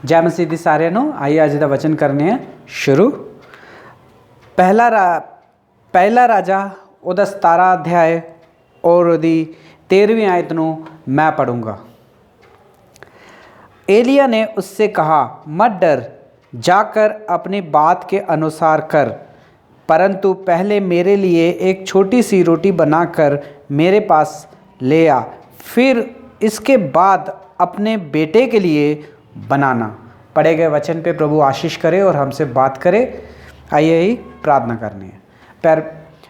जय मसीह दी सारिਆਂ ਨੂੰ। आइए अज का वचन करने हैं शुरू। पहला राजा ਉਹਦਾ 17 अध्याय और ਉਹਦੀ 13वीं आयत ਨੂੰ मैं पढ़ूँगा। एलिया ने उससे कहा, मत डर, जाकर अपनी बात के अनुसार कर, परंतु पहले मेरे लिए एक छोटी सी रोटी बनाकर मेरे पास ले आ, फिर इसके बाद अपने बेटे के लिए बनाना। पढ़े गए वचन पे प्रभु आशीष करे और हमसे बात करे। आइए ही प्रार्थना करनी है।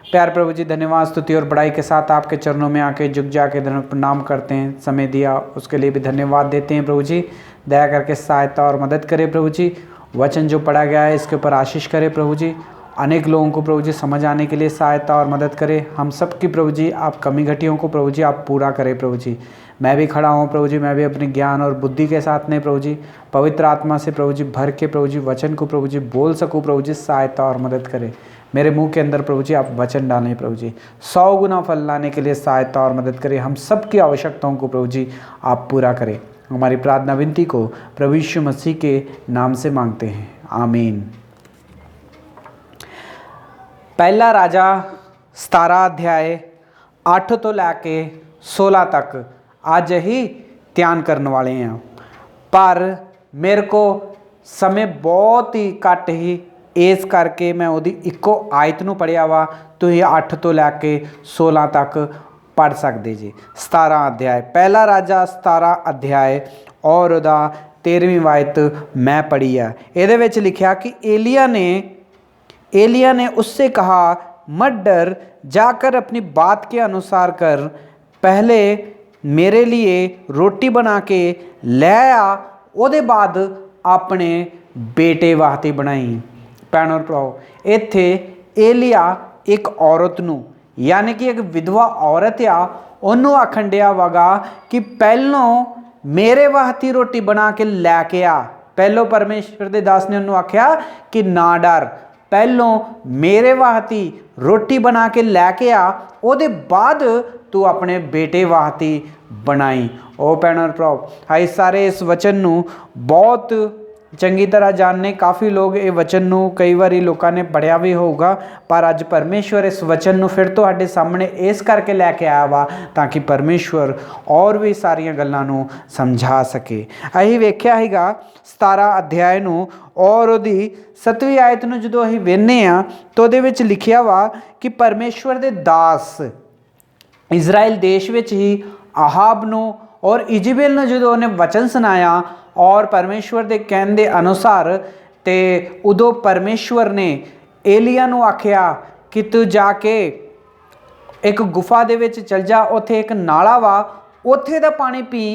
प्यार प्रभु जी, धन्यवाद स्तुति और बड़ाई के साथ आपके चरणों में आके झुक जाके प्रणाम करते हैं। समय दिया उसके लिए भी धन्यवाद देते हैं प्रभु जी। दया करके सहायता और मदद करें प्रभु जी। वचन जो पढ़ा गया है इसके ऊपर आशीष करें प्रभु जी। अनेक लोगों को प्रभु जी समझ आने के लिए सहायता और मदद करें। हम सब की प्रभु जी आप कमी घटियों को प्रभु जी आप पूरा करें प्रभु जी। मैं भी खड़ा हूँ प्रभु जी, मैं भी अपने ज्ञान और बुद्धि के साथ नहीं प्रभु जी, पवित्र आत्मा से प्रभु जी भर के प्रभु जी वचन को प्रभु जी बोल सकूँ प्रभु जी। सहायता और मदद करें। मेरे मुंह के अंदर प्रभु जी आप वचन डालें प्रभु जी। 100 गुना फल लाने के लिए सहायता और मदद करें। हम सब की आवश्यकताओं को प्रभु जी आप पूरा करें। हमारी प्रार्थना विनती को प्रभु यीशु मसीह के नाम से मांगते हैं, आमीन। पहला राजा 17 अध्याय 8 तो लैके 16 तक आज ही ध्यान करने वाले हैं, पर मेरे को समय बहुत ही घट ही इस करके मैं वो इको आयत नूं पढ़िया वा। तो ये 8 तो लैके 16 तक पढ़ सकते जी। 17 अध्याय, पहला राजा 17 अध्याय और उदा 13वीं आयत मैं पढ़ी है। ये लिखा कि एलिया ने उससे कहा, मत डर, जाकर अपनी बात के अनुसार कर, पहले मेरे लिए रोटी बना के ले आ, ਉਹਦੇ बाद अपने बेटे वास्ते बनाई। भैन और भराओ, इत्थे एलिया एक औरत नूं यानी कि एक विधवा औरत आ ਉਹਨੂੰ आखण दिया वगा कि पहलों मेरे वास्ते रोटी बना के लैके आ। पहलों परमेश्वर के दास ने ਉਹਨੂੰ आख्या कि ना डर, पहलों मेरे वास्ते रोटी बना के लैके आ, ਉਹਦੇ बाद तू अपने बेटे वास्ते बनाई। ओ भैन और भराओ, हाई सारे इस वचन नूं बहुत चंगी तरह जानने। काफ़ी लोग ये वचन नूं कई बारी लोगों ने पढ़िया भी होगा, पर अज परमेश्वर इस वचन नूं फिर तुहाडे सामने इस करके लैके आया वा ताकि परमेश्वर और भी सारियां गल्लां नूं समझा सके। असीं वेख्या हैगा 17 अध्याय नूं और उहदी 7वीं आयत नूं जदों असीं वेखने आ तो उहदे विच लिखिया वा कि परमेश्वर दे दास इजराइल देश विच ही आहाब नूं और इजबेल ने जो उन्हें वचन सुनाया और परमेश्वर के कहने के अनुसार तो उदों परमेश्वर ने एलिया नूं आख्या कि तू जाके एक गुफा दे विच चल जा, उत्थे एक नाला वा, उत्थे दा पानी पी,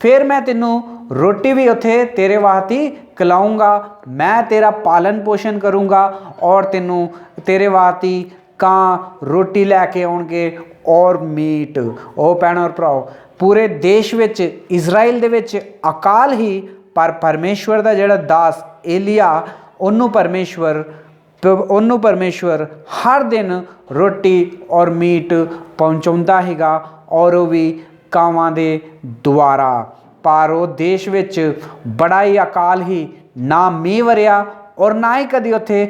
फिर मैं तेनों रोटी भी उत्थे तेरे वास्ते खिलाऊंगा, मैं तेरा पालन पोषण करूँगा और तेनों तेरे वास्ते कां रोटी लैके आउणगे और मीट। ओ भैन और भराओ, पूरे देश विच इजराइल दे विच अकाल ही, पर परमेश्वर दा जिहड़ा दास एलिया ओनू परमेश्वर हर दिन रोटी और मीट पहुँचाउंदा हैगा और वो भी कावां दे द्वारा। पर वो देश विच बड़ा ही अकाल ही, ना मीह वरिया और ना ही कदी उत्थे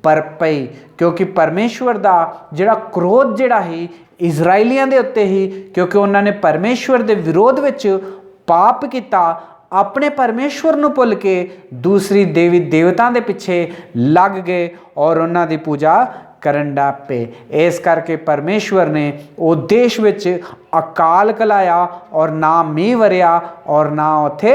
बर्फ पई, क्योंकि परमेश्वर दा जिहड़ा क्रोध जिहड़ा ही इजराइलियां दे उत्ते ही, क्योंकि उन्होंने परमेश्वर दे विरोध विच पाप किया, अपने परमेश्वर नूं भुल के दूसरी देवी देवतां दे पिछे लग गए और उन्हां दी पूजा करन दा पे। इस करके परमेश्वर ने वो देश विच अकाल कलाया और ना मीह वरिया और ना उत्थे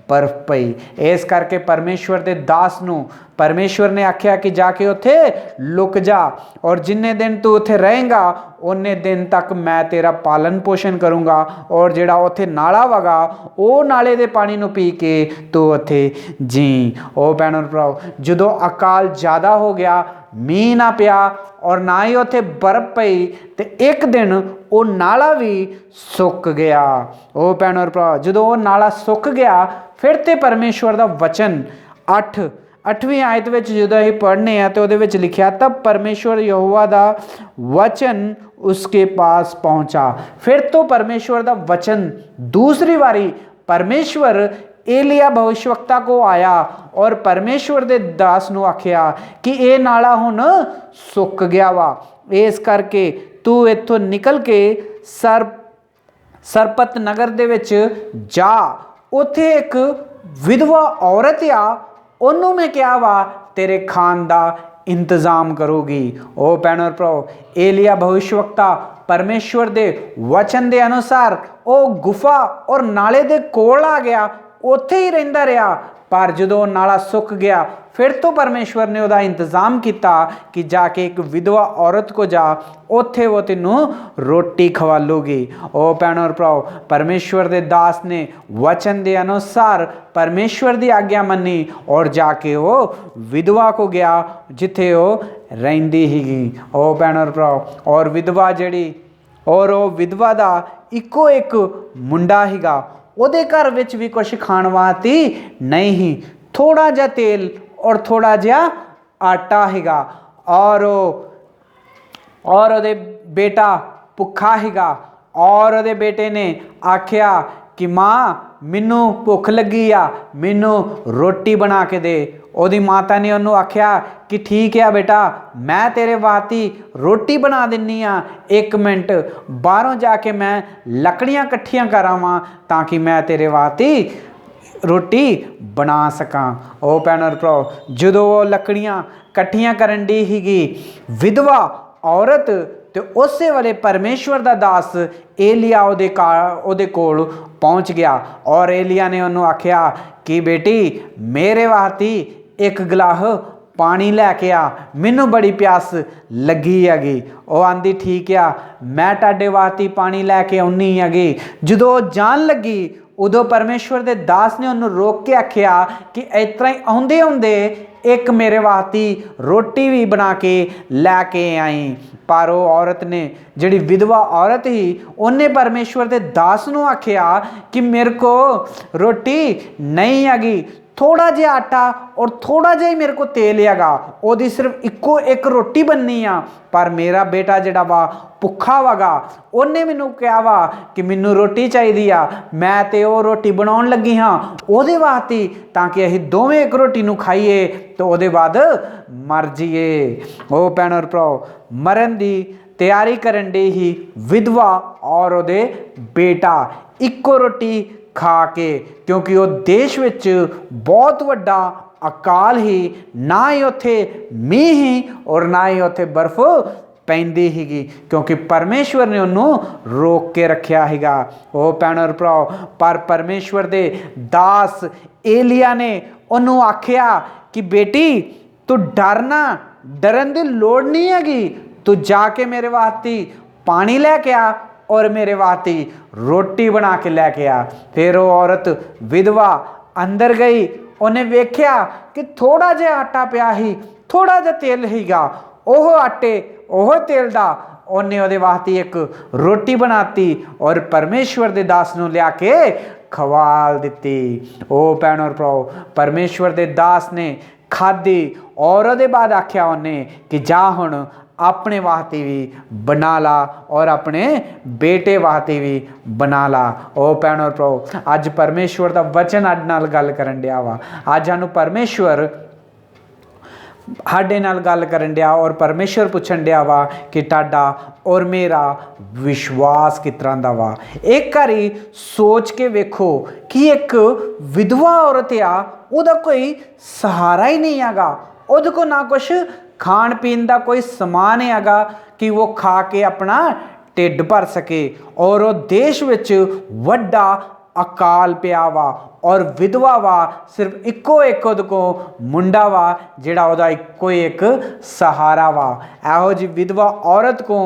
बर्फ पई। इस करके परमेश्वर दे दास नूं परमेश्वर ने आख्या कि जाके उत्थे लुक जा और जिन्ने दिन तू उत्थे रहेगा उन्ने दिन तक मैं तेरा पालन पोषण करूँगा और जिहड़ा उत्थे नाला वगा वो नाले दे पानी नूं पी के तू उत्थे जी। ओ भैन और भराओ, जदों अकाल ज़्यादा हो गया, मीह ना पिया और ना ही उत्थे बर्फ पई, तो एक दिन वो नाला भी सुक गया। ओ भैन और भरा, जदों वो नाला सुक गया, फिर तो परमेश्वर का वचन 8वीं आयत में जो अं पढ़ने हैं तो वो लिखा, तब परमेश्वर यहोवा का वचन उसके पास पहुँचा। फिर तो परमेश्वर का वचन दूसरी बारी परमेश्वर एलिया भविष्यवक्ता को आया और परमेश्वर दे दास नूं आखिया कि ये नाला हुण सुक गया वा, इस करके तू इत्थों निकल के सरपत नगर दे विच जा, उत्थे एक विधवा औरत आ, ओनू मैं क्या वा तेरे खान दा इंतजाम करूगी। ओ भैणों और भराओ, एलिया भविष्यवक्ता परमेश्वर दे वचन दे अनुसार ओ गुफा और नाले दे कोल आ गया, उत्थे ही रहिंदा रहा। पर जदों नाला सुक गया फिर तो परमेश्वर ने उहदा इंतजाम किया कि जाके एक विधवा औरत को जा, उत्थे वो तेनू रोटी खवालूगी। ओ भैणों और भराओ, परमेश्वर दे दास ने वचन दे अनुसार परमेश्वर दी आज्ञा मनी और जाके वो विधवा को गया जिथे वो रहिंदी हीगी। ओ भैणों और भराओ, और विधवा जिहड़ी और वो विधवा दा इक्को एक मुंडा हीगा, ਉਹਦੇ घर विच भी कुछ खाण वास्ते नहीं ही, थोड़ा जिहा तेल और थोड़ा जिहा आटा हैगा, और ਉਹਦੇ बेटा भुखा हैगा। और ਉਹਦੇ बेटे ने आख्या कि माँ मैनू भुख लगी आ, मैनू रोटी बना के दे। ਉਹਦੀ माता ने ਉਹਨੂੰ आख्या कि ठीक है बेटा, मैं तेरे वास्ते रोटी बना दिन्नी आ, एक मिनट बाहरों जाके मैं लकड़ियाँ इकट्ठियाँ करावां ताकि मैं तेरे वास्ते रोटी बना सकां। ओ भैणों और भराओ, जदों वो लकड़ियाँ इकट्ठियाँ करन दी हीगी विधवा औरत, तो उस वेले परमेश्वर दा दास एलिया ਉਹਦੇ कोल पहुँच गया। और एलिया ने ਉਹਨੂੰ आख्या कि बेटी मेरे वास्ते एक गिलास पानी लैके आ, मैनू बड़ी प्यास लगी हैगी। ਉਹ आंदी ठीक आ, मैं ਤੁਹਾਡੇ वास्ते पानी लैके आउनी हैगी। ਜਦੋਂ जान लगी उदों परमेश्वर दे दास ने ਉਹਨੂੰ रोक के आख्या कि इस तरह ही आउंदे आउंदे एक मेरे वास्ते रोटी भी बना के लैके आई। पर वो औरत ने, जिहड़ी विधवा औरत ही, उन्हें परमेश्वर दे दास नूं आख्या कि मेरे को रोटी नहीं हैगी, थोड़ा जिहा आटा और थोड़ा जिहा ही मेरे को तेल हैगा, ओदी सिर्फ इक्को एक रोटी बननी आ। पर मेरा बेटा जिहड़ा वा भुखा वागा, उन्हें मैनू कहा वा कि मैनू रोटी चाहिए आ, मैं तो वो रोटी बनाउण लगी हाँ ਉਹਦੇ वास्ते, ताकि असीं दोवें एक रोटी नूं खाईए तो ਉਹਦੇ बाद मर जाइए। ओ भैणों और भराओ, मरन दी तैयारी करन दी ही विधवा और ਉਹਦੇ बेटा इक्को रोटी खा के, क्योंकि वो देश विच बहुत वड्डा अकाल ही, ना ही उत्थे मीह ही और ना ही उत्थे बर्फ पैंदी हीगी, क्योंकि परमेश्वर ने उन्होंने रोक के रखा हैगा। ओ भैणों और भराओ, पर परमेश्वर दे दास एलिया ने उन्होंने आख्या कि बेटी तू डरना, डरन की लोड़ नहीं हैगी, तू जाके मेरे वास्ते पानी लैके आ और मेरे वास्ते रोटी बना के लैके आ। फिर वो औरत विधवा अंदर गई, उन्हें वेख्या कि थोड़ा जिहा आटा पिया ही, थोड़ा जिहा तेल हीगा, ओह आटे ओह तेल दा उन्हें ਉਹਦੇ वास्ते एक रोटी बनाती और परमेश्वर दे दास नूं लिया के खवाल दिती। ओ भैणों और भराओ, परमेश्वर दे दास ने खाधी और ਉਹਦੇ बाद आख्या उन्हें कि जा हुण अपने वास्ते भी बना ला और अपने बेटे वास्ते भी बना ला। ओ भैणों और भराओ, अज परमेश्वर दा वचन अज नाल गल करन दिया वा। अज सानूं परमेश्वर साडे नाल गल करन दिया और परमेश्वर पुछन दिया वा कि तुहाडा और मेरा विश्वास किस तरह दा वा। एक बारी सोच के वेखो कि एक विधवा औरत आ, उहदा कोई सहारा ही नहीं हैगा, उहदे को ना कुछ खाण पीण का कोई समान हैगा कि वो खा के अपना ढिड भर सके, और वो देश विच वड्डा अकाल पिया वा और विधवा वा, सिर्फ इक्को एक उहदे को मुंडा वा जिहड़ा उहदा इक्को एक सहारा वा। इहो जी विधवा औरत को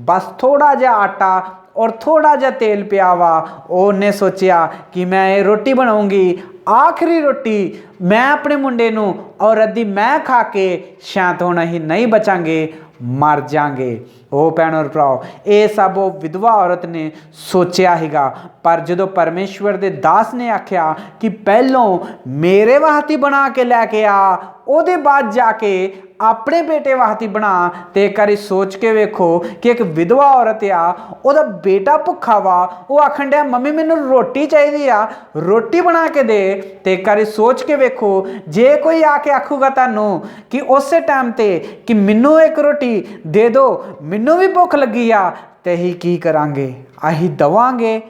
बस थोड़ा जिहा आटा और थोड़ा जिहा तेल पिया वा, उन्हें सोचा कि मैं ये रोटी बनाऊंगी, आखिरी रोटी मैं अपने मुंडे नूं और अद्धी मैं खा के शायद हुण असीं नहीं बचांगे, मर जाएंगे। ओ भैणों और भराओ, ये सब वो विधवा औरत ने सोचा हैगा। पर जदों परमेश्वर दे दास ने आख्या कि पहलों मेरे वास्ते बना के लैके आ, ਉਹਦੇ बाद जाके ਆਪਣੇ ਬੇਟੇ ਵਾਸਤੇ ਬਣਾ। ਤੇ ਇੱਕ ਵਾਰੀ ਸੋਚ ਕੇ ਵੇਖੋ ਕਿ ਇੱਕ ਵਿਧਵਾ ਔਰਤ ਆ, ਉਹਦਾ ਬੇਟਾ ਭੁੱਖਾ ਵਾ, ਉਹ ਆਖਣ ਡਿਆ ਮੰਮੀ ਮੈਨੂੰ ਰੋਟੀ ਚਾਹੀਦੀ ਆ, ਰੋਟੀ ਬਣਾ ਕੇ ਦੇ। ਤੇ ਇੱਕ ਵਾਰੀ ਸੋਚ ਕੇ ਵੇਖੋ, ਜੇ ਕੋਈ ਆ ਕੇ ਆਖੂਗਾ ਤੁਹਾਨੂੰ ਕਿ ਉਸੇ ਟਾਈਮ ਤੇ ਕਿ ਮੈਨੂੰ ਇੱਕ ਰੋਟੀ ਦੇ ਦਿਓ, ਮੈਨੂੰ ਵੀ ਭੁੱਖ ਲੱਗੀ ਆ, ਤੇ ਅਸੀਂ ਕੀ ਕਰਾਂਗੇ? ਅਸੀਂ ਦਵਾਂਗੇ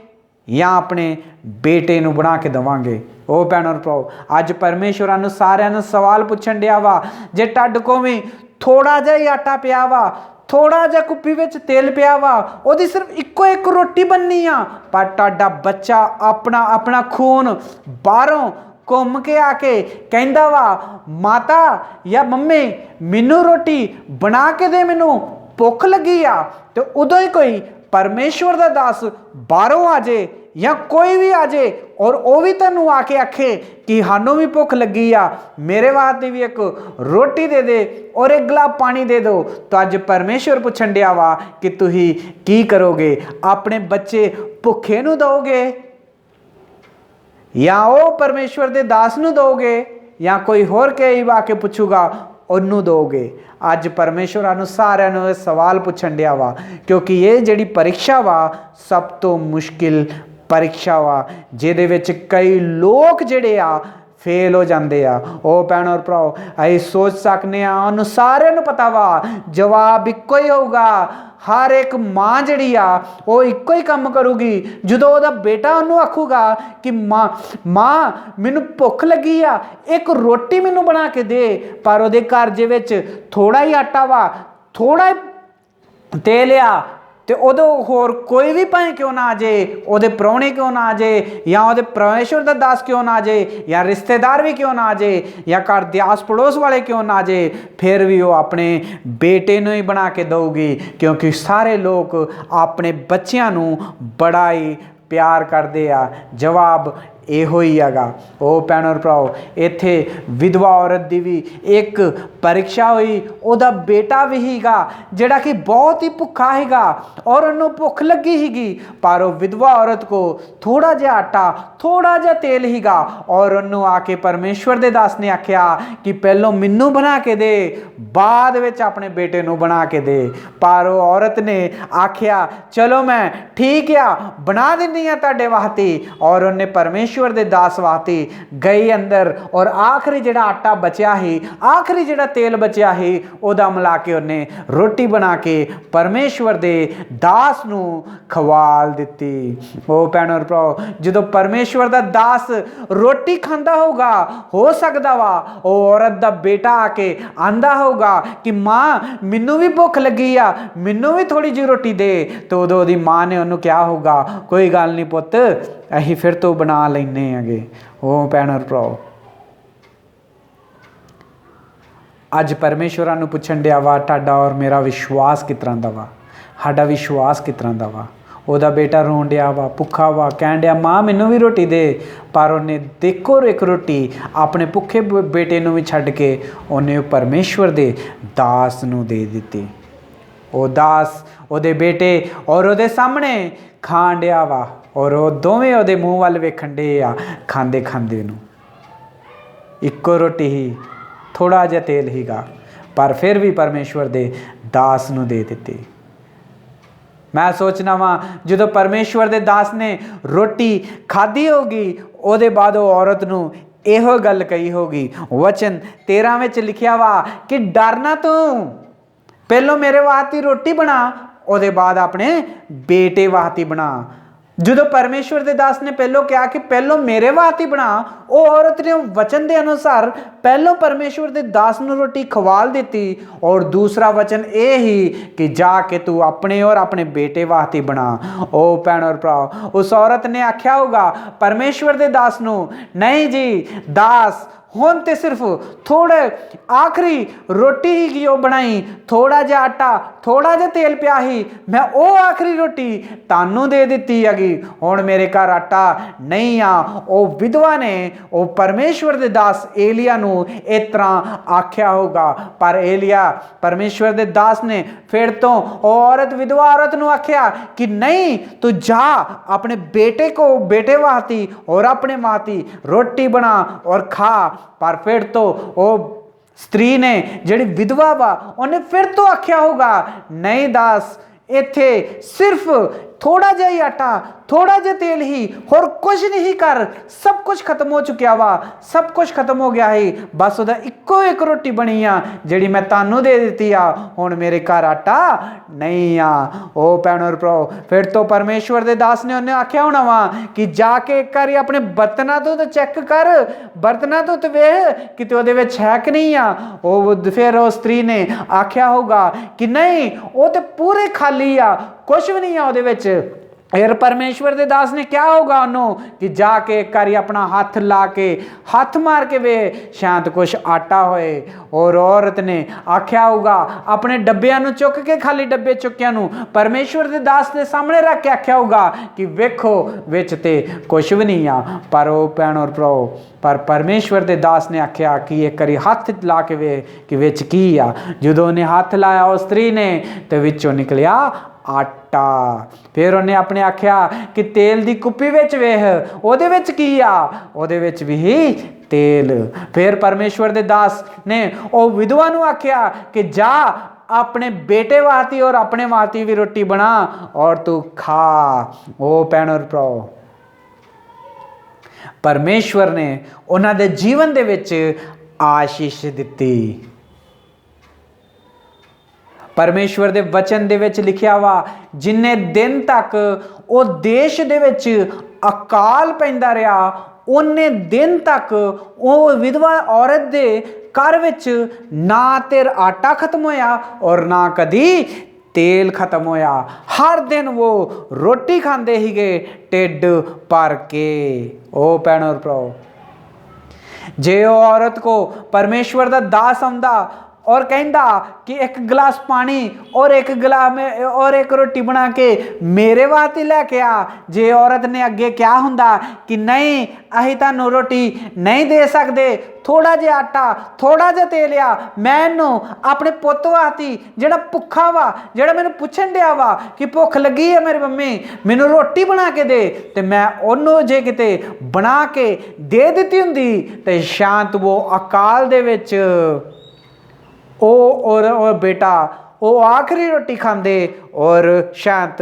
ਜਾਂ ਆਪਣੇ ਬੇਟੇ ਨੂੰ ਬਣਾ ਕੇ ਦਵਾਂਗੇ? ਉਹ ਭੈਣੋ ਭਰਾਓ, ਅੱਜ ਪਰਮੇਸ਼ਵਰਾਂ ਨੂੰ ਸਾਰਿਆਂ ਨੂੰ ਸਵਾਲ ਪੁੱਛਣ ਡਿਆ ਵਾ, ਜੇ ਤੁਹਾਡੇ ਕੋਲ ਵੀ ਥੋੜਾ ਜਿਹਾ ਹੀ ਆਟਾ ਪਿਆ ਵਾ, ਥੋੜਾ ਜਿਹਾ ਕੁੱਪੀ ਵਿੱਚ ਤੇਲ ਪਿਆ ਵਾ, ਉਹਦੀ ਸਿਰਫ ਇੱਕੋ ਇੱਕ ਰੋਟੀ ਬਣਨੀ ਆ, ਪਰ ਤੁਹਾਡਾ ਬੱਚਾ ਆਪਣਾ ਆਪਣਾ ਖੂਨ ਬਾਹਰੋਂ ਘੁੰਮ ਕੇ ਆ ਕੇ ਕਹਿੰਦਾ ਵਾ ਮਾਤਾ ਜਾਂ ਮੰਮੀ ਮੈਨੂੰ ਰੋਟੀ ਬਣਾ ਕੇ ਦੇ, ਮੈਨੂੰ ਭੁੱਖ ਲੱਗੀ ਆ, ਤੇ ਉਦੋਂ ਹੀ ਕੋਈ ਪਰਮੇਸ਼ਵਰ ਦਾ ਦਾਸ ਬਾਹਰੋਂ ਆ ਜੇ ਜਾਂ ਕੋਈ ਵੀ ਆ ਜੇ ਔਰ ਉਹ ਵੀ ਤੁਹਾਨੂੰ ਆ ਕੇ ਆਖੇ ਕਿ ਸਾਨੂੰ ਵੀ ਭੁੱਖ ਲੱਗੀ ਆ, ਮੇਰੇ ਵਾਸਤੇ ਵੀ ਇੱਕ ਰੋਟੀ ਦੇ ਦੇ ਔਰ ਇੱਕ ਗਲਾਸ ਪਾਣੀ ਦੇ ਦਿਓ, ਤਾਂ ਅੱਜ ਪਰਮੇਸ਼ਵਰ ਪੁੱਛਣ ਡਿਆ ਵਾ ਕਿ ਤੁਸੀਂ ਕੀ ਕਰੋਗੇ? ਆਪਣੇ ਬੱਚੇ ਭੁੱਖੇ ਨੂੰ ਦਿਓਗੇ ਜਾਂ ਉਹ ਪਰਮੇਸ਼ਵਰ ਦੇ ਦਾਸ ਨੂੰ ਦਿਓਗੇ ਜਾਂ ਕੋਈ ਹੋਰ ਕਈ ਆ ਕੇ ਪੁੱਛੂਗਾ ਉਹਨੂੰ ਦਿਓਗੇ? ਅੱਜ ਪਰਮੇਸ਼ਵਰਾਂ ਨੂੰ ਸਾਰਿਆਂ ਨੂੰ ਇਹ ਸਵਾਲ ਪੁੱਛਣ ਡਿਆ ਵਾ, ਕਿਉਂਕਿ ਇਹ ਜਿਹੜੀ ਪਰੀਖਿਆ ਵਾ ਸਭ ਤੋਂ ਮੁਸ਼ਕਿਲ ਪਰੀਖਿਆ ਵਾ, ਜਿਹਦੇ ਵਿੱਚ ਕਈ ਲੋਕ ਜਿਹੜੇ ਆ ਫੇਲ ਹੋ ਜਾਂਦੇ ਆ। ਉਹ ਭੈਣੋ ਔਰ ਭਰਾਓ, ਅਸੀਂ ਸੋਚ ਸਕਨੇ ਆ, ਉਹਨੂੰ ਸਾਰਿਆਂ ਨੂੰ ਪਤਾ ਵਾ ਜਵਾਬ ਇੱਕੋ ਹੀ ਹੋਊਗਾ। ਹਰ ਇੱਕ ਮਾਂ ਜਿਹੜੀ ਆ ਉਹ ਇੱਕੋ ਹੀ ਕੰਮ ਕਰੂਗੀ। ਜਦੋਂ ਉਹਦਾ ਬੇਟਾ ਉਹਨੂੰ ਆਖੂਗਾ ਕਿ ਮਾਂ ਮੈਨੂੰ ਭੁੱਖ ਲੱਗੀ ਆ, ਇੱਕ ਰੋਟੀ ਮੈਨੂੰ ਬਣਾ ਕੇ ਦੇ, ਪਰ ਉਹਦੇ ਘਰ ਦੇ ਵਿੱਚ ਥੋੜਾ ਹੀ ਆਟਾ ਵਾ, ਥੋੜਾ ਹੀ ਤੇਲ ਆ, ਤੇ ਉਦੋਂ ਹੋਰ ਕੋਈ ਵੀ ਭਾਵੇਂ ਕਿਉਂ ਨਾ ਆ ਜੇ, ਉਹਦੇ ਪ੍ਰਾਹੁਣੇ ਕਿਉਂ ਨਾ ਆ ਜੇ, ਜਾਂ ਉਹਦੇ ਪਰਮੇਸ਼ਵਰ ਦਾ ਦਾਸ ਕਿਉਂ ਨਾ ਆ ਜੇ, ਜਾਂ ਰਿਸ਼ਤੇਦਾਰ ਵੀ ਕਿਉਂ ਨਾ ਆ ਜੇ, ਜਾਂ ਘਰ ਦੇ ਆਸ ਪੜੋਸ ਵਾਲੇ ਕਿਉਂ ਨਾ ਆ ਜੇ, ਫਿਰ ਵੀ ਉਹ ਆਪਣੇ ਬੇਟੇ ਨੂੰ ਹੀ ਬਣਾ ਕੇ ਦਊਗੀ, ਕਿਉਂਕਿ ਸਾਰੇ ਲੋਕ ਆਪਣੇ ਬੱਚਿਆਂ ਨੂੰ ਬੜਾ ਹੀ ਪਿਆਰ ਕਰਦੇ ਆ। ਜਵਾਬ ਇਹੋ ਹੀ ਹੈਗਾ। ਉਹ ਭੈਣੋ ਭਰਾਓ, ਇੱਥੇ ਵਿਧਵਾ ਔਰਤ ਦੀ ਵੀ ਇੱਕ ਪਰੀਖਿਆ ਹੋਈ। ਉਹਦਾ ਬੇਟਾ ਵੀ ਹੀਗਾ ਜਿਹੜਾ ਕਿ ਬਹੁਤ ਹੀ ਭੁੱਖਾ ਹੈਗਾ ਔਰ ਉਹਨੂੰ ਭੁੱਖ ਲੱਗੀ ਸੀਗੀ, ਪਰ ਉਹ ਵਿਧਵਾ ਔਰਤ ਕੋ ਥੋੜਾ ਜਿਹਾ ਆਟਾ, ਥੋੜਾ ਜਿਹਾ ਤੇਲ ਹੀਗਾ, ਔਰ ਉਹਨੂੰ ਆ ਕੇ ਪਰਮੇਸ਼ਵਰ ਦੇ ਦਾਸ ਨੇ ਆਖਿਆ ਕਿ ਪਹਿਲੋਂ ਮੈਨੂੰ ਬਣਾ ਕੇ ਦੇ, ਬਾਅਦ ਵਿੱਚ ਆਪਣੇ ਬੇਟੇ ਨੂੰ ਬਣਾ ਕੇ ਦੇ। ਪਰ ਉਹ ਔਰਤ ਨੇ ਆਖਿਆ ਚਲੋ ਮੈਂ ਠੀਕ ਆ, ਬਣਾ ਦਿੰਦੀ ਆ ਤੁਹਾਡੇ ਵਾਸਤੇ, ਔਰ ਉਹਨੇ ਪਰਮੇਸ਼ਵਰ ਦੇ ਦਾਸ ਵਾਸਤੇ ਗਈ ਅੰਦਰ, ਔਰ ਆਖਰੀ ਜਿਹੜਾ ਆਟਾ ਬਚਿਆ ਸੀ, ਆਖਰੀ ਜਿਹੜਾ ਤੇਲ ਬਚਿਆ ਸੀ, ਉਹਦਾ ਮਿਲਾ ਕੇ ਉਹਨੇ ਰੋਟੀ ਬਣਾ ਕੇ ਪਰਮੇਸ਼ਵਰ ਦੇ ਦਾਸ ਨੂੰ ਖਵਾਲ ਦਿੱਤੀ। ਉਹ ਭੈਣੋ ਭਰਾਓ, ਜਦੋਂ ਪਰਮੇਸ਼ਵਰ ਦਾ ਦਾਸ ਰੋਟੀ ਖਾਂਦਾ ਹੋਊਗਾ, ਹੋ ਸਕਦਾ ਵਾ ਉਹ ਔਰਤ ਦਾ ਬੇਟਾ ਆ ਕੇ ਆਂਦਾ ਹੋਊਗਾ ਕਿ ਮਾਂ ਮੈਨੂੰ ਵੀ ਭੁੱਖ ਲੱਗੀ ਆ, ਮੈਨੂੰ ਵੀ ਥੋੜੀ ਜਿਹੀ ਰੋਟੀ ਦੇ, ਤੇ ਉਦੋਂ ਉਹਦੀ ਮਾਂ ਨੇ ਉਹਨੂੰ ਕਿਹਾ ਹੋਊਗਾ ਕੋਈ ਗੱਲ ਨਹੀਂ ਪੁੱਤ, ਅਸੀਂ ਫਿਰ ਤੋਂ ਬਣਾ ਲੈਨੇ ਆਗੇ। ਉਹ ਭੈਣੋ ਭਰਾਓ, ਅੱਜ ਪਰਮੇਸ਼ਵਰਾਂ ਨੂੰ ਪੁੱਛਣ ਡਿਆ ਵਾ ਤੁਹਾਡਾ ਔਰ ਮੇਰਾ ਵਿਸ਼ਵਾਸ ਕਿਸ ਤਰ੍ਹਾਂ ਦਾ ਵਾ, ਸਾਡਾ ਵਿਸ਼ਵਾਸ ਕਿਸ ਤਰ੍ਹਾਂ ਦਾ ਵਾ। ਉਹਦਾ ਬੇਟਾ ਰੋਣ ਡਿਆ ਵਾ, ਭੁੱਖਾ ਵਾ, ਕਹਿਣ ਡਿਆ ਮਾਂ ਮੈਨੂੰ ਵੀ ਰੋਟੀ ਦੇ, ਪਰ ਉਹਨੇ ਦੇਖੋ ਇੱਕ ਰੋਟੀ ਆਪਣੇ ਭੁੱਖੇ ਬੇਟੇ ਨੂੰ ਵੀ ਛੱਡ ਕੇ ਉਹਨੇ ਪਰਮੇਸ਼ਵਰ ਦੇ ਦਾਸ ਨੂੰ ਦੇ ਦਿੱਤੀ। ਉਹ ਦਾਸ ਉਹਦੇ ਬੇਟੇ ਔਰ ਉਹਦੇ ਸਾਹਮਣੇ ਖਾਣ ਡਿਆ ਵਾ, ਔਰ ਉਹ ਦੋਵੇਂ ਉਹਦੇ ਮੂੰਹ ਵੱਲ ਵੇਖਣ ਡੇ ਆ, ਖਾਂਦੇ ਖਾਂਦੇ ਨੂੰ। ਇੱਕੋ ਰੋਟੀ ਹੀ, ਥੋੜਾ ਜਿਹਾ ਤੇਲ ਹੀਗਾ, ਪਰ ਫਿਰ ਵੀ ਪਰਮੇਸ਼ਵਰ ਦੇ ਦਾਸ ਨੂੰ ਦੇ ਦਿੱਤੀ। ਮੈਂ ਸੋਚਣਾ ਵਾ ਜਦੋਂ ਪਰਮੇਸ਼ਵਰ ਦੇ ਦਾਸ ਨੇ ਰੋਟੀ ਖਾਧੀ ਹੋਗੀ, ਉਹਦੇ ਬਾਅਦ ਉਹ ਔਰਤ ਨੂੰ ਇਹੋ ਗੱਲ ਕਹੀ ਹੋਗੀ। ਵਚਨ 13 ਵਿੱਚ ਲਿਖਿਆ ਵਾ ਕਿ ਡਰਨਾ ਤੂੰ, ਪਹਿਲੋਂ ਮੇਰੇ ਵਾਸਤੇ ਰੋਟੀ ਬਣਾ, ਉਹਦੇ ਬਾਅਦ ਆਪਣੇ ਬੇਟੇ ਵਾਸਤੇ ਬਣਾ। ਜਦੋਂ ਪਰਮੇਸ਼ਵਰ ਦੇ ਦਾਸ ਨੇ ਪਹਿਲੋਂ ਕਿਹਾ ਕਿ ਪਹਿਲੋਂ ਮੇਰੇ ਵਾਸਤੇ ਬਣਾ, ਉਹ ਔਰਤ ਨੇ ਵਚਨ ਦੇ ਅਨੁਸਾਰ ਪਹਿਲੋਂ ਪਰਮੇਸ਼ਵਰ ਦੇ ਦਾਸ ਨੂੰ ਰੋਟੀ ਖਵਾਲ ਦਿੱਤੀ, ਔਰ ਦੂਸਰਾ ਵਚਨ ਇਹ ਹੀ ਕਿ ਜਾ ਕੇ ਤੂੰ ਆਪਣੇ ਔਰ ਆਪਣੇ ਬੇਟੇ ਵਾਸਤੇ ਬਣਾ। ਉਹ ਭੈਣ ਔਰ ਭਰਾ, ਉਸ ਔਰਤ ਨੇ ਆਖਿਆ ਹੋਗਾ ਪਰਮੇਸ਼ਵਰ ਦੇ ਦਾਸ ਨੂੰ, ਨਹੀਂ ਜੀ ਦਾਸ, ਹੁਣ ਤੇ ਸਿਰਫ ਥੋੜੇ ਆਖਰੀ ਰੋਟੀ ਹੀ ਉਹ ਬਣਾਈ, ਥੋੜਾ ਜਿਹਾ ਆਟਾ, ਥੋੜਾ ਜਿਹਾ ਤੇਲ ਪਿਆ ਹੀ, ਮੈਂ ਉਹ ਆਖਰੀ ਰੋਟੀ ਤੁਹਾਨੂੰ ਦੇ ਦਿੱਤੀ ਹੈਗੀ, ਹੁਣ ਮੇਰੇ ਘਰ ਆਟਾ ਨਹੀਂ ਆ। ਉਹ ਵਿਧਵਾ ਨੇ ਉਹ ਪਰਮੇਸ਼ਵਰ ਦੇ ਦਾਸ ਏਲੀਆ ਨੂੰ ਇਸ ਤਰ੍ਹਾਂ ਆਖਿਆ ਹੋਗਾ, ਪਰ ਏਲੀਆ ਪਰਮੇਸ਼ਵਰ ਦੇ ਦਾਸ ਨੇ ਫਿਰ ਤੋਂ ਔਰਤ ਵਿਧਵਾ ਔਰਤ ਨੂੰ ਆਖਿਆ ਕਿ ਨਹੀਂ, ਤੂੰ ਜਾ ਆਪਣੇ ਬੇਟੇ को बेटे वास्ते और अपने वास्ते रोटी बना और खा। पर फिर तो वो स्त्री ने जिहड़ी विधवा वा उन्हें फिर तो आख्या होगा, नहीं दास, इत्थे सिर्फ थोड़ा जिहा ही आटा, थोड़ा जिहा तेल ही, होर कुछ नहीं कर, सब कुछ खत्म हो चुकिया वा, सब कुछ खत्म हो गया है, बस उहदा इक्को एक रोटी बनी आ जिहड़ी मैं तानू दे दित्ती आ, हुण मेरे घर आटा नहीं आ। ओ भैणो भराओ, फिर तो परमेश्वर दे दास ने उन्हें आख्या होना वा कि जाके एक बारी अपने बर्तनां तो चैक कर, बर्तनां तो वेख कि उहदे विच है कि नहीं आ। फिर उस स्त्री ने आख्या होगा कि नहीं, वो तो पूरे खाली आ, कुछ भी नहीं आ उहदे विच। फिर परमेश्वर दे दास ने क्या होगा उन्होंने कि जाके एक बारी अपना हाथ ला के, हाथ मार के वे शायद कुछ आटा होए। और औरत ने आख्या होगा अपने डब्बियां नू चुक के, खाली डब्बे चुक्या नू परमेश्वर दे दास के सामने रख के आख्या होगा कि वेखो विच ते कुछ भी नहीं आ। पर ओ भैणो भराओ, पर परमेश्वर दे दास ने आख्या कि एक बारी हाथ ला के वे कि विच की आ। जदों उन्हें हाथ लाया उस स्त्री ने तो विचों निकलिया आटा। फिर उन्हें अपने आख्या कि तेल दी कुप्पी विच वेख, ओहदे विच की आ, ओहदे विच भी तेल। फिर परमेश्वर दे दास ने ओ विधवा नू आख्या कि जा अपने बेटे वास्ते और अपने वास्ते भी रोटी बना और तू खा। ओ भैणो भराओ, परमेश्वर ने उन्हां दे जीवन दे विच आशीष दित्ती। परमेश्वर दे वचन दे विच लिखिया वा, जिन्ने दिन तक वो देश दे विच अकाल पैंदा रहा, उन्ने दिन तक वो विधवा औरत दे घर विच ना तेर आटा खत्म होया और ना कदी तेल खत्म होया। हर दिन वो रोटी खांदे हीगे ढिड भर के। ओ भैणो भराओ, जे ओ औरत को परमेश्वर दा दास आंदा और कहता कि एक गिलास पानी और एक गिलास में और एक रोटी बना के मेरे वास्ते लैके आ, जे औरत ने अगे क्या हुंदा कि नहीं अहीं तानू रोटी नहीं दे सकते, थोड़ा जिहा आटा, थोड़ा जिहा तेल आ, मैं इनू अपने पुत्त वास्ते जिहड़ा भुखा वा, जिहड़ा मैनू पुछन दिया वा कि भुख लगी है मेरी मम्मी मैनू रोटी बना के दे, तो मैं ओनू जे किते बना के दे दित्ती हुंदी ते शांत वो अकाल दे विच ओ और बेटा वो आखिरी रोटी खांदे और शायद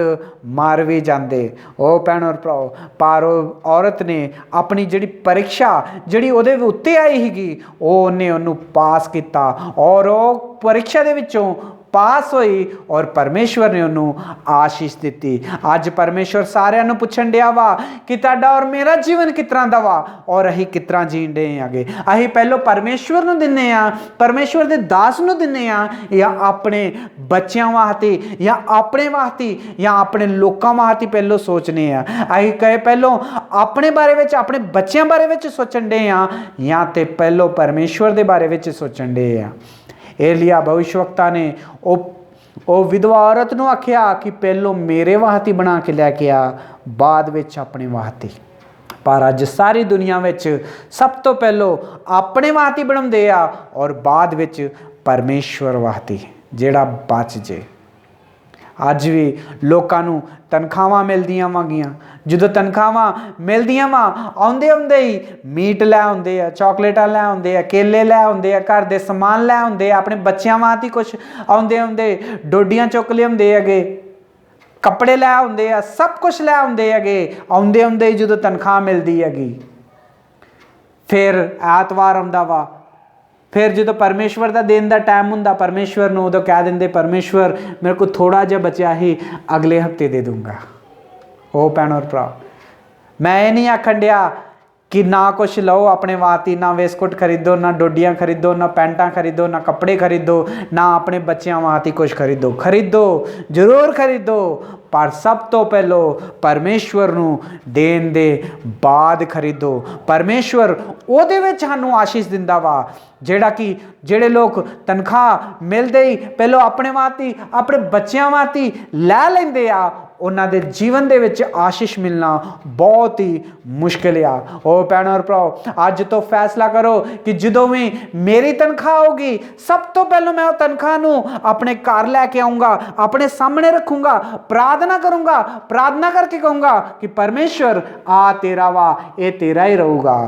मार भी जाते। ओ भैणो भराओ, पर औरत ने अपनी जिहड़ी परीक्षा जिहड़ी उहदे उत्ते आई हीगी उन्हें उन्नू पास किया और वो परीक्षा दे विचों पास हुई और परमेश्वर ने उन्होंने आशीष दी। अज परमेश्वर सारिਆਂ ਨੂੰ ਪੁੱਛਣ ਡਿਆ ਵਾ कि ਤੁਹਾਡਾ और मेरा जीवन किस तरह ਦਾ ਵਾ और ਅਸੀਂ किस तरह जीण डे आगे। ਅਸੀਂ ਪਹਿਲੋਂ परमेश्वर ਨੂੰ ਦਿੰਨੇ ਆ, परमेश्वर ਦੇ ਦਾਸ ਨੂੰ ਦਿੰਨੇ ਆ, ਜਾਂ ਆਪਣੇ ਬੱਚਿਆਂ ਵਾਸਤੇ ਜਾਂ ਆਪਣੇ ਵਾਸਤੇ ਜਾਂ ਆਪਣੇ ਲੋਕਾਂ ਵਾਸਤੇ ਪਹਿਲੋਂ ਸੋਚਨੇ ਆ। ਅਸੀਂ ਕਹੇ ਪਹਿਲੋਂ ਆਪਣੇ ਬਾਰੇ ਵਿੱਚ ਆਪਣੇ ਬੱਚਿਆਂ ਬਾਰੇ ਵਿੱਚ ਸੋਚਣ ਡੇ ਆ ਜਾਂ ਤੇ ਪਹਿਲੋਂ परमेश्वर ਦੇ ਬਾਰੇ ਵਿੱਚ ਸੋਚਣ ਡੇ ਆ। एलिया भविष्यवक्ता ने ओ विधवा औरत नू आख्या कि पहलो मेरे वास्ते बना के लैके आ, बाद विच अपने वास्ते। पर अज सारी दुनिया विच सब तो पहलो अपने वास्ते बनाउंदे आ और बाद विच परमेश्वर वास्ते जिहड़ा बच जे। अज भी लोकां नू तनखावां मिलदियां वांगियां, ਜਦੋਂ तनखावां मिलदियां वा आउंदे आउंदे ही मीट लै आउंदे आ, चॉकलेटां लै आउंदे आ, केले लै आउंदे आ, घर दे समान लै आउंदे आ, अपने बच्चों वास्ते कुछ आउंदे आउंदे डोडियां चुक लिआउंदे हैगे, कपड़े लै आउंदे आ, सब कुछ लै आउंदे हैगे। आउंदे आउंदे ही ਜਦੋਂ तनखाह मिलदी हैगी फिर ऐतवार आउंदा वा, फिर जो परमेश्वर का दिन का टाइम होंदा परमेश्वर नूं उदों कह देंदे परमेश्वर मेरे को थोड़ा जिहा बचा ही अगले हफ्ते दे दूंगा। ओ भैणो भरा, मैं ये नहीं आखन दिया कि ना कुछ लो अपने वास्ते, ना बिस्कुट खरीदो, ना डोडियां खरीदो, ना पैंटा खरीदो, ना कपड़े खरीदो, ना अपने बच्चों वास्ते कुछ खरीदो। खरीदो जरूर खरीदो, पर सब तो पहलो परमेश्वर नूं देन दे बाद खरीदो। परमेश्वर उहदे विच सानूं आशीष दिंदा वा, जिहड़ा कि जिहड़े लोग तनखाह मिलदे ही पहलो अपने वास्ते अपने बच्चों वास्ते लै लैंदे आ, उन्हां दे जीवन दे विच आशीष मिलना बहुत ही मुश्किल आ। ओ भैणो भराओ, अज तो फैसला करो कि जदों भी मेरी तनखाह होगी सब तो पहलों मैं उस तनखाह नूं अपने घर लैके आऊँगा, अपने सामने रखूँगा, प्रार्थना करूँगा, प्रार्थना करके कहूँगा कि परमेश्वर आ तेरा वा, ये तेरा ही रहूगा।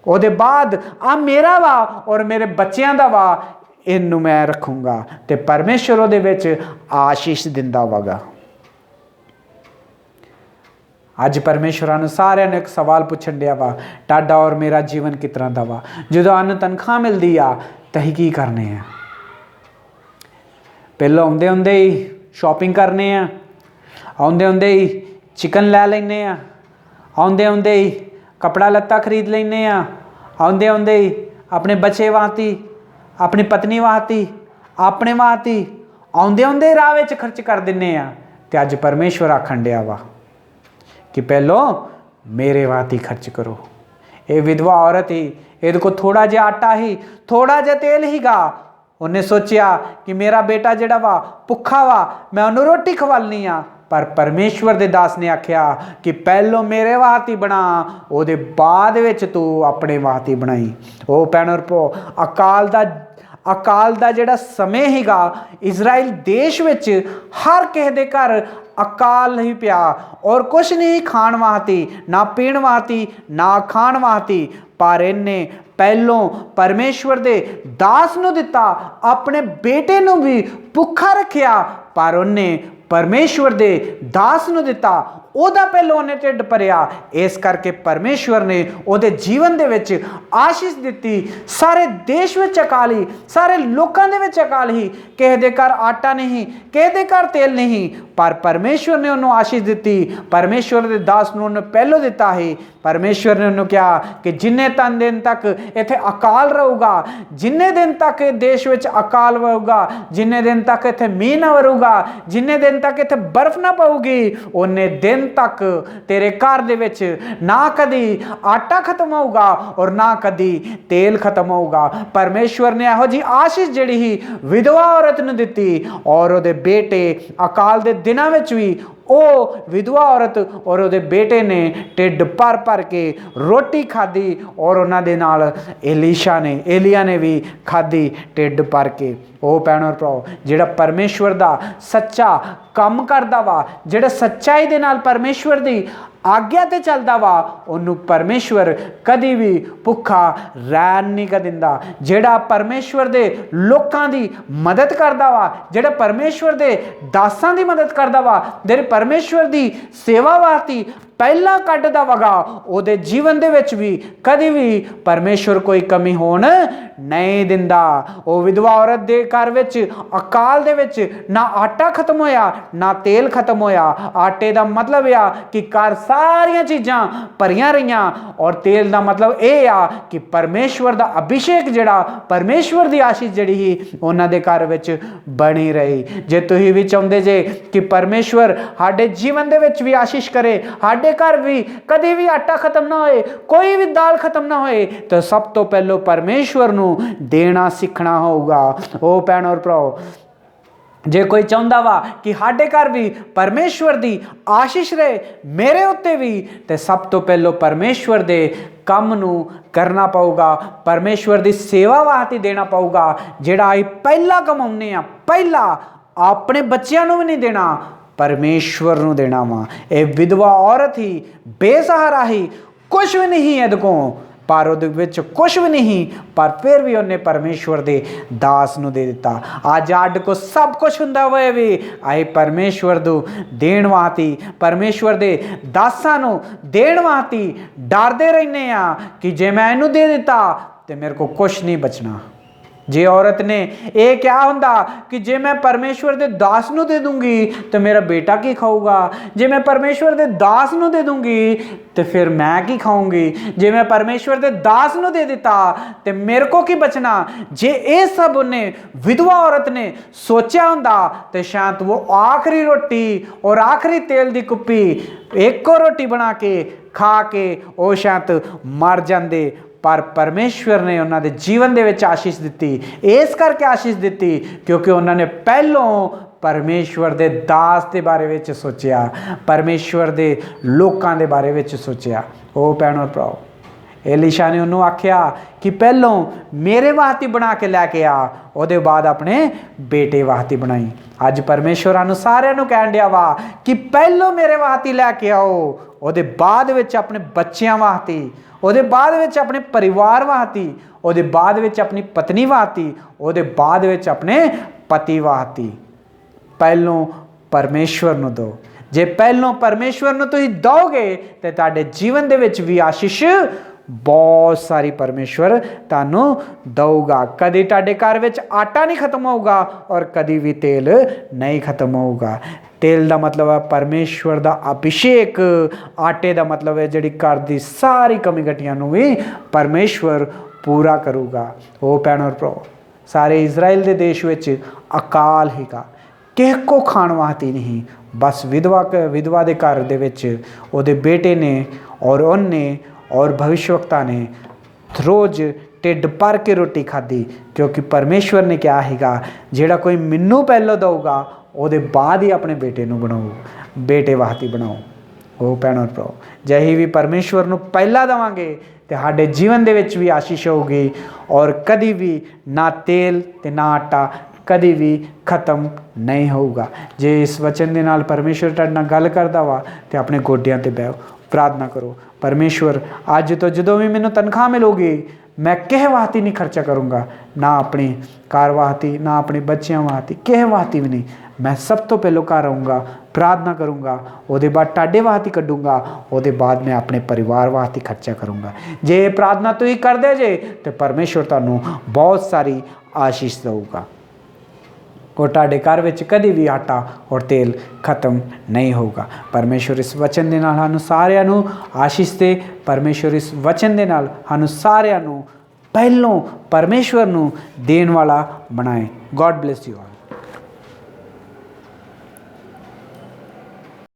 ਉਹਦੇ ਬਾਅਦ ਆ ਮੇਰਾ ਵਾ ਔਰ ਮੇਰੇ ਬੱਚਿਆਂ ਦਾ ਵਾ, ਇਹਨੂੰ ਮੈਂ ਰੱਖੂੰਗਾ। ਤੇ ਪਰਮੇਸ਼ਵਰ ਉਹਦੇ ਵਿੱਚ ਆਸ਼ੀਸ਼ ਦਿੰਦਾ ਵਾਗਾ। ਅੱਜ ਪਰਮੇਸ਼ਵਰਾਂ ਨੂੰ ਸਾਰਿਆਂ ਨੇ ਇੱਕ ਸਵਾਲ ਪੁੱਛਣ ਡਿਆ ਵਾ, ਤੁਹਾਡਾ ਔਰ ਮੇਰਾ ਜੀਵਨ ਕਿਸ ਤਰ੍ਹਾਂ ਦਾ ਵਾ? ਜਦੋਂ ਸਾਨੂੰ ਤਨਖਾਹ ਮਿਲਦੀ ਆ ਤਾਂ ਅਸੀਂ ਕੀ ਕਰਨੇ ਆ? ਪਹਿਲਾਂ ਆਉਂਦੇ ਹੁੰਦੇ ਹੀ ਸ਼ਾਪਿੰਗ ਕਰਨੇ ਆ, ਆਉਂਦੇ ਹੁੰਦੇ ਹੀ ਚਿਕਨ ਲੈ ਲੈਂਦੇ ਆ, ਆਉਂਦੇ ਹੁੰਦੇ ਹੀ ਕੱਪੜਾ ਲੱਤਾ ਖਰੀਦ ਲੈਂਦੇ ਆ, ਆਉਂਦੇ ਹੁੰਦੇ ਹੀ ਆਪਣੇ ਬੱਚੇ ਵਾਸਤੇ, ਆਪਣੀ ਪਤਨੀ ਵਾਸਤੇ, ਆਪਣੇ ਵਾਸਤੇ ਆਉਂਦੇ ਹੁੰਦੇ ਰਾਹ ਵਿੱਚ ਖਰਚ ਕਰ ਦਿੰਦੇ ਆ। ਤੇ ਅੱਜ ਪਰਮੇਸ਼ਵਰ ਆਖਣ ਡਿਆ ਵਾ ਕਿ ਪਹਿਲੋਂ ਮੇਰੇ ਵਾਸਤੇ ਖਰਚ ਕਰੋ। ਇਹ ਵਿਧਵਾ ਔਰਤ ਹੀ, ਇਹਦੇ ਕੋਲ ਥੋੜਾ ਜਿਹਾ ਆਟਾ ਹੀ, ਥੋੜਾ ਜਿਹਾ ਤੇਲ ਹੀਗਾ। ਉਹਨੇ ਸੋਚਿਆ ਕਿ ਮੇਰਾ ਬੇਟਾ ਜਿਹੜਾ ਵਾ ਭੁੱਖਾ ਵਾ, ਮੈਂ ਉਹਨੂੰ ਰੋਟੀ ਖਵਾਲਣੀ ਆ। ਪਰ ਪਰਮੇਸ਼ਵਰ ਦੇ ਦਾਸ ਨੇ ਆਖਿਆ ਕਿ ਪਹਿਲੋਂ ਮੇਰੇ ਵਾਸਤੇ ਬਣਾ, ਉਹਦੇ ਬਾਅਦ ਵਿੱਚ ਤੂੰ ਆਪਣੇ ਵਾਸਤੇ ਬਣਾਈ। ਉਹ ਭੈਣੋ ਭਰਾਵੋ, ਅਕਾਲ ਦਾ ਜਿਹੜਾ ਸਮੇਂ ਹੀਗਾ, ਇਜ਼ਰਾਈਲ ਦੇਸ਼ ਵਿੱਚ ਹਰ ਕਿਸੇ ਦੇ ਘਰ ਅਕਾਲ ਹੀ ਪਿਆ ਔਰ ਕੁਛ ਨਹੀਂ ਖਾਣ ਵਾਸਤੇ, ਨਾ ਪੀਣ ਵਾਸਤੇ, ਨਾ ਖਾਣ ਵਾਸਤੇ। ਪਰ ਇਹਨੇ ਪਹਿਲੋਂ ਪਰਮੇਸ਼ਵਰ ਦੇ ਦਾਸ ਨੂੰ ਦਿੱਤਾ, ਆਪਣੇ ਬੇਟੇ ਨੂੰ ਵੀ ਭੁੱਖਾ ਰੱਖਿਆ, ਪਰ ਉਹਨੇ ਪਰਮੇਸ਼ਵਰ ਦੇ ਦਾਸ ਨੂੰ ਦਿੱਤਾ, ਉਹਦਾ ਪਹਿਲੋਂ ਉਹਨੇ ਢਿੱਡ ਭਰਿਆ। ਇਸ ਕਰਕੇ ਪਰਮੇਸ਼ਵਰ ਨੇ ਉਹਦੇ ਜੀਵਨ ਦੇ ਵਿੱਚ ਆਸ਼ੀਸ਼ ਦਿੱਤੀ। ਸਾਰੇ ਦੇਸ਼ ਵਿੱਚ ਅਕਾਲ ਹੀ, ਸਾਰੇ ਲੋਕਾਂ ਦੇ ਵਿੱਚ ਅਕਾਲ ਹੀ। ਕਿਸੇ ਦੇ ਘਰ ਆਟਾ ਨਹੀਂ, ਕਿਸੇ ਦੇ ਘਰ ਤੇਲ ਨਹੀਂ, ਪਰ ਪਰਮੇਸ਼ਵਰ ਨੇ ਉਹਨੂੰ ਆਸ਼ੀਸ਼ ਦਿੱਤੀ। ਪਰਮੇਸ਼ਵਰ ਦੇ ਦਾਸ ਨੂੰ ਉਹਨੇ ਪਹਿਲੋਂ ਦਿੱਤਾ ਹੈ। ਪਰਮੇਸ਼ਵਰ ਨੇ ਉਹਨੂੰ ਕਿਹਾ ਕਿ ਜਿੰਨੇ ਦਿਨ ਤੱਕ ਇੱਥੇ ਅਕਾਲ ਰਹੂਗਾ, ਜਿੰਨੇ ਦਿਨ ਤੱਕ ਇਹ ਦੇਸ਼ ਵਿੱਚ ਅਕਾਲ ਰਹੂਗਾ, ਜਿੰਨੇ ਦਿਨ ਤੱਕ ਇੱਥੇ ਮੀਂਹ ਨਾ ਵਰੂਗਾ, ਜਿੰਨੇ ਦਿਨ ਤੱਕ ਇੱਥੇ ਬਰਫ਼ ਨਾ ਪਊਗੀ, ਉਹਨੇ ਦਿਨ ਤੱਕ ਤੇਰੇ ਘਰ ਦੇ ਵਿੱਚ ਨਾ ਕਦੀ ਆਟਾ ਖਤਮ ਹੋਊਗਾ ਔਰ ਨਾ ਕਦੀ ਤੇਲ ਖਤਮ ਹੋਊਗਾ। ਪਰਮੇਸ਼ਵਰ ਨੇ ਇਹੋ ਜੀ ਆਸ਼ੀਸ਼ ਜਿਹੜੀ ਹੀ ਵਿਧਵਾ ਔਰਤ ਨੂੰ ਦਿੱਤੀ ਔਰ ਉਹਦੇ ਬੇਟੇ ਅਕਾਲ ਦੇ ਦਿਨਾਂ ਵਿੱਚ ਵੀ ਉਹ ਵਿਧਵਾ ਔਰਤ ਔਰ ਉਹਦੇ ਬੇਟੇ ਨੇ ਢਿੱਡ ਭਰ ਕੇ ਰੋਟੀ ਖਾਧੀ ਔਰ ਉਹਨਾਂ ਦੇ ਨਾਲ ਏਲੀਆ ਨੇ ਵੀ ਖਾਧੀ ਢਿੱਡ ਭਰ ਕੇ। ਉਹ ਭੈਣੋ ਭਰਾਵੋ, ਜਿਹੜਾ ਪਰਮੇਸ਼ਵਰ ਦਾ ਸੱਚਾ ਕੰਮ ਕਰਦਾ ਵਾ, ਜਿਹੜਾ ਸੱਚਾਈ ਦੇ ਨਾਲ ਪਰਮੇਸ਼ਵਰ ਦੀ ਆਗਿਆ ਤੇ ਚੱਲਦਾ ਵਾ, ਉਹਨੂੰ ਪਰਮੇਸ਼ਵਰ ਕਦੀ ਵੀ ਭੁੱਖਾ ਰਹਿਣ ਨਹੀਂ ਕਰ ਦਿੰਦਾ। ਜਿਹੜਾ ਪਰਮੇਸ਼ਵਰ ਦੇ ਲੋਕਾਂ ਦੀ ਮਦਦ ਕਰਦਾ ਵਾ, ਜਿਹੜਾ ਪਰਮੇਸ਼ਵਰ ਦੇ ਦਾਸਾਂ ਦੀ ਮਦਦ ਕਰਦਾ ਵਾ, ਜਿਹੜੇ ਪਰਮੇਸ਼ਵਰ ਦੀ ਸੇਵਾ ਵਾਸਤੇ ਪਹਿਲਾਂ ਕੱਢਦਾ ਵਗਾ, ਉਹਦੇ ਜੀਵਨ ਦੇ ਵਿੱਚ ਵੀ ਕਦੀ ਵੀ ਪਰਮੇਸ਼ਵਰ ਕੋਈ ਕਮੀ ਹੋਣ ਨਹੀਂ ਦਿੰਦਾ। ਉਹ ਵਿਧਵਾ ਔਰਤ ਦੇ ਘਰ ਵਿੱਚ ਅਕਾਲ ਦੇ ਵਿੱਚ ਨਾ ਆਟਾ ਖਤਮ ਹੋਇਆ, ਨਾ ਤੇਲ ਖਤਮ ਹੋਇਆ। ਆਟੇ ਦਾ ਮਤਲਬ ਆ ਕਿ ਘਰ ਸਾਰੀਆਂ ਚੀਜ਼ਾਂ ਭਰੀਆਂ ਰਹੀਆਂ ਔਰ ਤੇਲ ਦਾ ਮਤਲਬ ਇਹ ਆ ਕਿ ਪਰਮੇਸ਼ਵਰ ਦਾ ਅਭਿਸ਼ੇਕ, ਜਿਹੜਾ ਪਰਮੇਸ਼ਵਰ ਦੀ ਆਸ਼ੀਸ਼ ਜਿਹੜੀ ਹੀ ਉਹਨਾਂ ਦੇ ਘਰ ਵਿੱਚ ਬਣੀ ਰਹੀ। ਜੇ ਤੁਸੀਂ ਵੀ ਚਾਹੁੰਦੇ ਜੇ ਕਿ ਪਰਮੇਸ਼ਵਰ ਸਾਡੇ ਜੀਵਨ ਦੇ ਵਿੱਚ ਵੀ ਆਸ਼ੀਸ਼ ਕਰੇ, ਸਾਡੇ ਘਰ ਵੀ ਕਦੀ ਵੀ ਆਟਾ ਖਤਮ ਨਾ ਹੋਏ, ਕੋਈ ਵੀ ਦਾਲ ਖਤਮ ਨਾ ਹੋਏ, ਤਾਂ ਸਭ ਤੋਂ ਪਹਿਲਾਂ ਪਰਮੇਸ਼ਵਰ ਨੂੰ ਦੇਣਾ ਸਿੱਖਣਾ ਹੋਊਗਾ। ਉਹ ਭੈਣੋ ਭਰਾਵੋ, ਜੇ ਕੋਈ ਚਾਹੁੰਦਾ ਵਾ ਕਿ ਸਾਡੇ ਘਰ ਵੀ ਪਰਮੇਸ਼ਵਰ ਦੀ ਆਸ਼ੀਸ਼ ਰਹੇ, ਮੇਰੇ ਉੱਤੇ ਵੀ, ਤੇ ਸਭ ਤੋਂ ਪਹਿਲਾਂ ਪਰਮੇਸ਼ਵਰ ਦੇ ਕੰਮ ਨੂੰ ਕਰਨਾ ਪਊਗਾ, ਪਰਮੇਸ਼ਵਰ ਦੀ ਸੇਵਾ ਵਾਸਤੇ ਦੇਣਾ ਪਊਗਾ। ਜਿਹੜਾ ਅਸੀਂ ਪਹਿਲਾਂ ਕਮਾਉਂਦੇ ਆ, ਪਹਿਲਾਂ ਆਪਣੇ ਬੱਚਿਆਂ ਨੂੰ ਵੀ ਨਹੀਂ ਦੇਣਾ, ਪਰਮੇਸ਼ਵਰ ਨੂੰ ਦੇਣਾ ਵਾ। ਇਹ ਵਿਧਵਾ ਔਰਤ ਹੀ ਬੇਸਹਾਰਾ ਹੀ, ਕੁਛ ਵੀ ਨਹੀਂ ਇਹਦੇ ਕੋਲ, ਪਰ ਉਹਦੇ ਵਿੱਚ ਕੁਛ ਵੀ ਨਹੀਂ, ਪਰ ਫਿਰ ਵੀ ਉਹਨੇ ਪਰਮੇਸ਼ਵਰ ਦੇ ਦਾਸ ਨੂੰ ਦੇ ਦਿੱਤਾ। ਅੱਜ ਸਾਡੇ ਕੋਲ ਸਭ ਕੁਛ ਹੁੰਦਾ ਹੋਏ ਵੀ ਅਸੀਂ ਪਰਮੇਸ਼ਵਰ ਨੂੰ ਦੇਣ ਵਾਸਤੇ, ਪਰਮੇਸ਼ਵਰ ਦੇ ਦਾਸਾਂ ਨੂੰ ਦੇਣ ਵਾਸਤੇ ਡਰਦੇ ਰਹਿੰਦੇ ਆ ਕਿ ਜੇ ਮੈਂ ਇਹਨੂੰ ਦੇ ਦਿੱਤਾ ਤੇ ਮੇਰੇ ਕੋਲ ਕੁਛ ਨਹੀਂ ਬਚਣਾ। ਜੇ ਔਰਤ ਨੇ ਇਹ ਕਿਹਾ ਹੁੰਦਾ ਕਿ ਜੇ ਮੈਂ ਪਰਮੇਸ਼ਵਰ ਦੇ ਦਾਸ ਨੂੰ ਦੇ ਦੂੰਗੀ ਤਾਂ ਮੇਰਾ ਬੇਟਾ ਕੀ ਖਾਊਗਾ, ਜੇ ਮੈਂ ਪਰਮੇਸ਼ਵਰ ਦੇ ਦਾਸ ਨੂੰ ਦੇ ਦੂੰਗੀ ਤੇ ਫਿਰ ਮੈਂ ਕੀ ਖਾਊਂਗੀ, ਜੇ ਮੈਂ ਪਰਮੇਸ਼ਵਰ ਦੇ ਦਾਸ ਨੂੰ ਦੇ ਦਿੱਤਾ ਤੇ ਮੇਰੇ ਕੋ ਕੀ ਬਚਣਾ। ਜੇ ਇਹ ਸਭ ਉਹਨੇ ਵਿਧਵਾ ਔਰਤ ਨੇ ਸੋਚਿਆ ਹੁੰਦਾ ਤੇ ਸ਼ਾਇਦ ਉਹ ਆਖਰੀ ਰੋਟੀ ਔਰ ਆਖਰੀ ਤੇਲ ਦੀ ਕੁੱਪੀ ਇੱਕੋ ਰੋਟੀ ਬਣਾ ਕੇ ਖਾ ਕੇ ਉਹ ਸ਼ਾਇਦ ਮਰ ਜਾਂਦੇ। ਪਰ ਪਰਮੇਸ਼ਵਰ ਨੇ ਉਹਨਾਂ ਦੇ ਜੀਵਨ ਦੇ ਵਿੱਚ ਆਸ਼ੀਸ਼ ਦਿੱਤੀ। ਇਸ ਕਰਕੇ ਆਸ਼ੀਸ਼ ਦਿੱਤੀ ਕਿਉਂਕਿ ਉਹਨਾਂ ਨੇ ਪਹਿਲੋਂ ਪਰਮੇਸ਼ਵਰ ਦੇ ਦਾਸ ਦੇ ਬਾਰੇ ਵਿੱਚ ਸੋਚਿਆ, ਪਰਮੇਸ਼ਵਰ ਦੇ ਲੋਕਾਂ ਦੇ ਬਾਰੇ ਵਿੱਚ ਸੋਚਿਆ। ਉਹ ਭੈਣੋ ਭਰਾਓ, एलीशा ने उन्होंने आख्या कि पहलों मेरे वास्ते बना के लैके आ, ਉਹਦੇ बाद अपने बेटे वास्ते बनाई। अज परमेश्वर आनू सारिਆਂ ਨੂੰ ਕਹਿਣ ਡਿਆ ਵਾ कि पहलों मेरे वास्ते लैके आओ, ਉਹਦੇ बाद ਵਿੱਚ अपने बच्चों वास्ते, ਉਹਦੇ बाद ਵਿੱਚ अपने परिवार वास्ते, ਉਹਦੇ बाद ਵਿੱਚ अपनी पत्नी वास्ते, ਉਹਦੇ बाद ਵਿੱਚ अपने पति वास्ते। पहलों परमेश्वर ਨੂੰ दो। जे पहलों परमेश्वर ਨੂੰ ਤੁਸੀਂ ਦੋਗੇ ਤੇ ਤੁਹਾਡੇ ਜੀਵਨ ਦੇ ਵਿੱਚ ਵੀ ਆਸ਼ੀष बहुत सारी परमेश्वर तानू दऊगा। कदी तुहाडे घर विच आटा नहीं खत्म होगा और कदी भी तेल नहीं खत्म होगा। तेल का मतलब है परमेश्वर का अभिषेक, आटे का मतलब है जिहड़ी घर की सारी कमी घटियां नूं भी परमेश्वर पूरा करूगा। वो भैन और भरा सारे इजराइल के देश विच अकाल हीगा, किसी को खाण वास्ते नहीं, बस विधवा के घर दे विच उहदे बेटे ने और उन्ने और भविष्यवक्ता ने रोज़ ढिड भर के रोटी खाधी, क्योंकि परमेश्वर ने क्या हैगा जिहड़ा कोई मैनू पहलों दऊगा ਉਹਦੇ बाद ही अपने बेटे नूं बनाओ, बेटे वास्ते बनाओ। ਉਹ ਭੈਣ और ਭਰਾ ਜੇ ਅਸੀਂ ਵੀ परमेश्वर नूं पहला देवांगे तो साडे जीवन दे विच भी आशीष होगी और कदी भी ना तेल ते ना आटा कदी भी खत्म नहीं होगा। जे इस वचन दे नाल परमेश्वर तुहाडे नाल गल करदा वा ते अपने गोडियां ते बैठो, प्रार्थना करो, परमेश्वर अज तो जो भी मैनू तनख्वाह मिलूगी मैं किसी वास्ते नहीं खर्चा करूँगा, ना अपनी कार वास्ते ना अपने बच्चों वास्ते, किसी वास्ते भी नहीं। मैं सब तो पहलों घर आऊँगा, प्रार्थना करूँगा, वो बाद टाडे वास्ते कड्डूँगा, वो बाद मैं अपने परिवार वास्ते खर्चा करूँगा। जे प्रार्थना तुसीं करदे जे तो परमेश्वर तुहानूं बहुत सारी आशीष देऊगा और तुहाडे घर विच कदी भी आटा और तेल खत्म नहीं होगा। परमेश्वर इस वचन दे नाल सानूं सारिਆਂ ਨੂੰ आशीष दे। परमेश्वर इस वचन दे नाल सानूं सारिਆਂ ਨੂੰ पहलों परमेश्वर नूं देण वाला बनाए। God bless you.